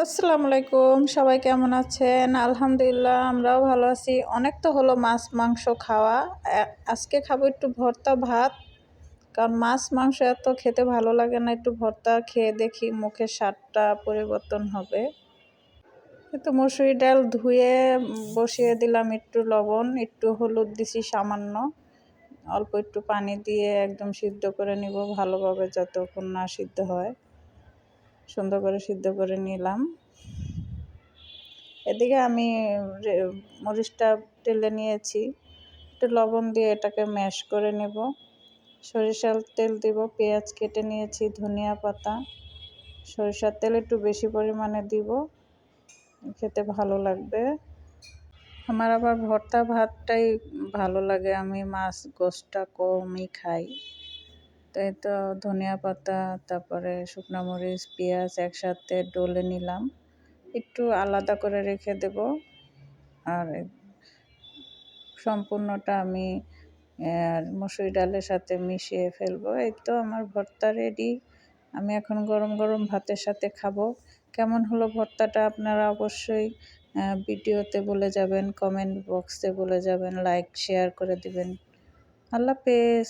আসসালামু আলাইকুম, সবাই কেমন আছেন? আলহামদুলিল্লাহ আমরাও ভালো আছি। অনেক তো হলো মাছ মাংস খাওয়া। আজকে খাবো একটু ভর্তা ভাত, কারণ মাছ মাংস এত খেতে ভালো লাগে না। একটু ভর্তা খেয়ে দেখি মুখের স্বাদটা পরিবর্তন হবে। একটু মসুরি ডাল ধুয়ে বসিয়ে দিলাম, একটু লবণ একটু হলুদ দিছি সামান্য, অল্প একটু পানি দিয়ে একদম সিদ্ধ করে নিব ভালোভাবে, যতক্ষণ না সিদ্ধ হয় সুন্দর করে সিদ্ধ করে নিলাম। এদিকে আমি মরিচটা টেলে নিয়েছি, একটু লবণ দিয়ে এটাকে ম্যাশ করে নেব। সরিষার তেল দিব, পেঁয়াজ কেটে নিয়েছি, ধনিয়া পাতা, সরিষার তেল একটু বেশি পরিমাণে দিব, খেতে ভালো লাগবে। আমার আবার ভর্তা ভাতটাই ভালো লাগে, আমি মাছ গোশটা কমই খাই। তাই তো ধনিয়া পাতা, তারপরে শুকনো মরিচ, পেঁয়াজ একসাথে ডলে নিলাম, একটু আলাদা করে রেখে দেব। আর সম্পূর্ণটা আমি মসুরি ডালের সাথে মিশিয়ে ফেলবো। এই তো আমার ভর্তা রেডি। আমি এখন গরম গরম ভাতের সাথে খাবো। কেমন হলো ভর্তাটা আপনারা অবশ্যই ভিডিওতে বলে যাবেন, কমেন্ট বক্সে বলে যাবেন, লাইক শেয়ার করে দিবেন। আল্লাহ হাফেজ।